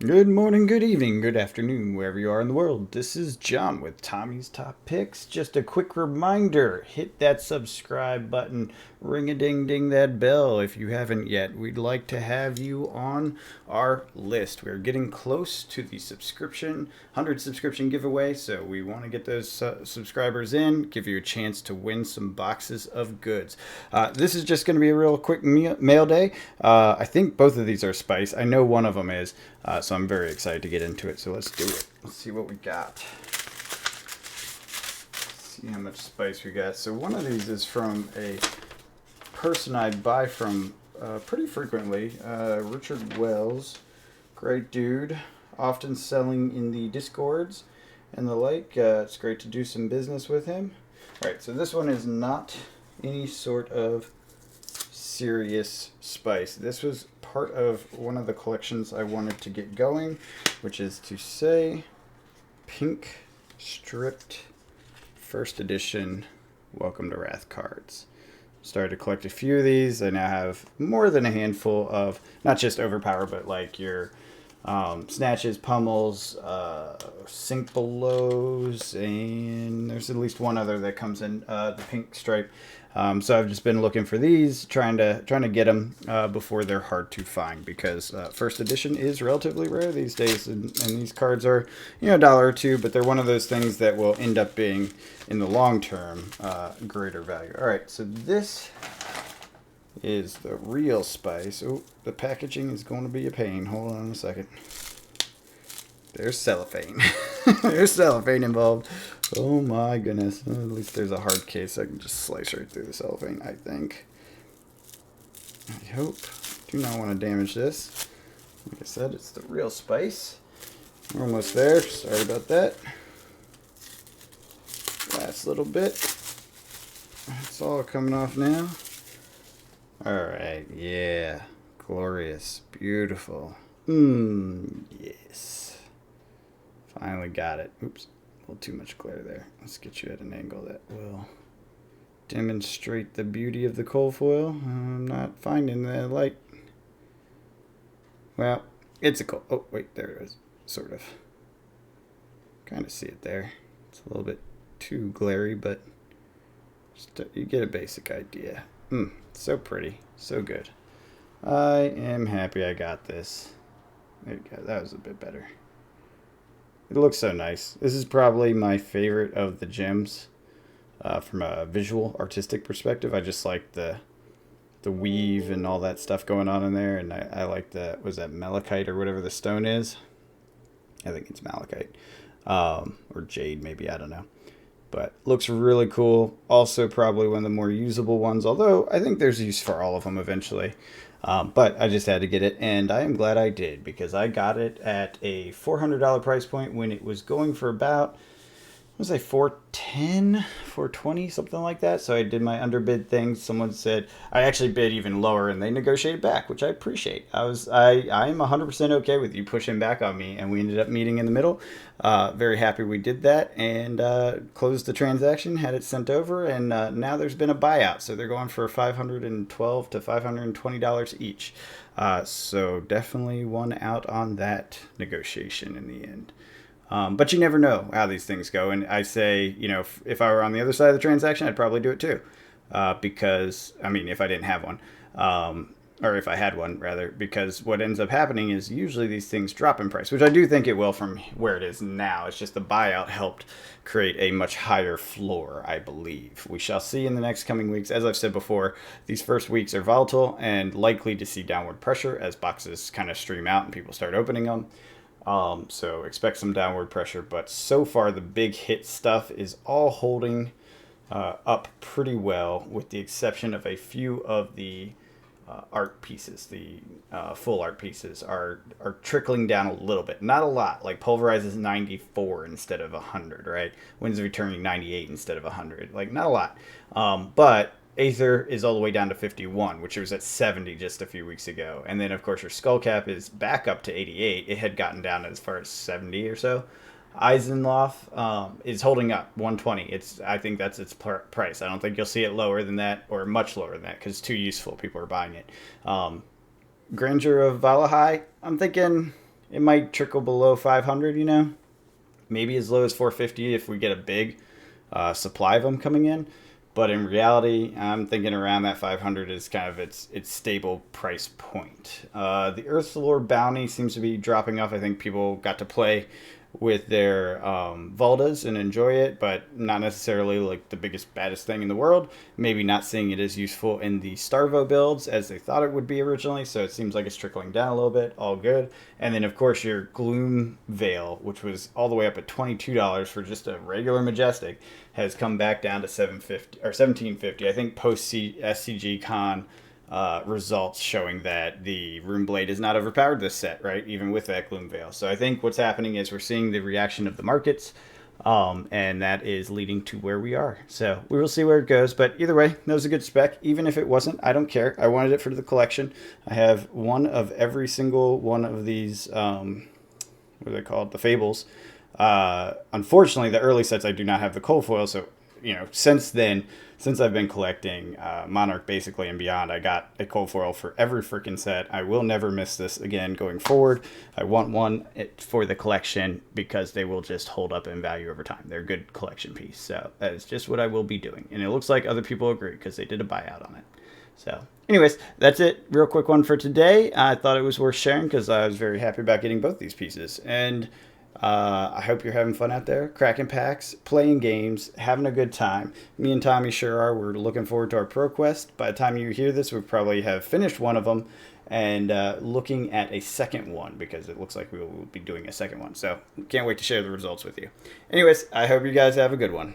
Good morning, good evening, good afternoon, wherever you are in the world. This is John with Tommy's Top Picks. Just a quick reminder, hit that subscribe button, ring a ding ding that bell if you haven't yet. We'd like to have you on our list. We're getting close to the 100 subscription giveaway, so we want to get those subscribers in, give you a chance to win some boxes of goods. This is just going to be a real quick mail day. I think both of these are Spice. I know one of them is. So I'm very excited to get into it. So let's do it. Let's see what we got. See how much spice we got. So one of these is from a person I buy from pretty frequently. Richard Wells. Great dude. Often selling in the Discords and the like. It's great to do some business with him. Alright, so this one is not any sort of serious spice. This was part of one of the collections I wanted to get going, which is to say pink stripped first edition Welcome to Wrath cards. Started to collect a few of these. I now have more than a handful of not just overpower, but like your snatches, pummels, sink belows, and there's at least one other that comes in the pink stripe. So I've just been looking for these, trying to get them before they're hard to find, because first edition is relatively rare these days, and these cards are, a dollar or two, but they're one of those things that will end up being in the long term greater value. All right, so this is the real spice. Oh, the packaging is going to be a pain. Hold on a second. There's cellophane. There's cellophane involved. Oh my goodness. Well, at least there's a hard case. I can just slice right through the cellophane, I think. I hope. Do not want to damage this. Like I said, it's the real spice. We're almost there. Sorry about that. Last little bit. It's all coming off now. Alright, yeah. Glorious. Beautiful. Yes. Finally got it. Oops. A little too much glare there. Let's get you at an angle that will demonstrate the beauty of the coal foil. I'm not finding the light. Well, it's a coal. Oh, wait, there it is. Sort of. Kind of see it there. It's a little bit too glary, but just, you get a basic idea. So pretty. So good. I am happy I got this. There you go. That was a bit better. It looks so nice. This is probably my favorite of the gems from a visual, artistic perspective. I just like the weave and all that stuff going on in there. And I like the, was that malachite or whatever the stone is? I think it's malachite. Or jade maybe, I don't know. But looks really cool. Also probably one of the more usable ones, although I think there's use for all of them eventually. But I just had to get it, and I am glad I did, because I got it at a $400 price point when it was going for about, was I 410, 420, something like that. So I did my underbid thing. Someone said I actually bid even lower, and they negotiated back, which I appreciate. I am 100% okay with you pushing back on me, and we ended up meeting in the middle. Very happy we did that, and closed the transaction, had it sent over, and now there's been a buyout, so they're going for $512 to $520 each. So definitely won out on that negotiation in the end. But you never know how these things go. And I say, if I were on the other side of the transaction, I'd probably do it too. Because, I mean, if I didn't have one, or if I had one, rather, because what ends up happening is usually these things drop in price, which I do think it will from where it is now. It's just the buyout helped create a much higher floor, I believe. We shall see in the next coming weeks. As I've said before, these first weeks are volatile and likely to see downward pressure as boxes kind of stream out and people start opening them. So expect some downward pressure, but so far the big hit stuff is all holding up pretty well, with the exception of a few of the art pieces. The full art pieces are trickling down a little bit, not a lot. Like Pulverize is 94 instead of 100, right? Winds of Eternity 98 instead of 100, like not a lot. But Aether is all the way down to 51, which was at 70 just a few weeks ago. And then, of course, your Skullcap is back up to 88. It had gotten down as far as 70 or so. Eisenloff is holding up 120. I think that's its price. I don't think you'll see it lower than that, or much lower than that, because it's too useful. People are buying it. Grandeur of Valahai, I'm thinking it might trickle below 500, you know, maybe as low as 450 if we get a big supply of them coming in. But in reality, I'm thinking around that 500 is kind of its stable price point. The Earth's Lore bounty seems to be dropping off. I think people got to play with their Voldas and enjoy it, but not necessarily like the biggest, baddest thing in the world. Maybe not seeing it as useful in the Starvo builds as they thought it would be originally, so it seems like it's trickling down a little bit. All good. And then, of course, your Gloom Veil, which was all the way up at $22 for just a regular Majestic, has come back down to $750 or $1750. I think post SCG Con results showing that the Rune Blade is not overpowered this set, right? Even with that Gloom Veil. So I think what's happening is we're seeing the reaction of the markets, and that is leading to where we are. So we will see where it goes. But either way, that was a good spec. Even if it wasn't, I don't care. I wanted it for the collection. I have one of every single one of these, what are they called? The Fables. Unfortunately, the early sets I do not have the cold foil, so you know, since I've been collecting Monarch basically and beyond, I got a cold foil for every freaking set. I will never miss this again going forward. I want one for the collection because they will just hold up in value over time. They're a good collection piece, so that is just what I will be doing. And it looks like other people agree because they did a buyout on it. So anyways, that's it. Real quick one for today. I thought it was worth sharing because I was very happy about getting both these pieces. And I hope you're having fun out there, cracking packs, playing games, having a good time. Me and Tommy sure are. We're looking forward to our Pro Quest. By the time you hear this, we probably have finished one of them and looking at a second one because it looks like we will be doing a second one. So can't wait to share the results with you. Anyways, I hope you guys have a good one.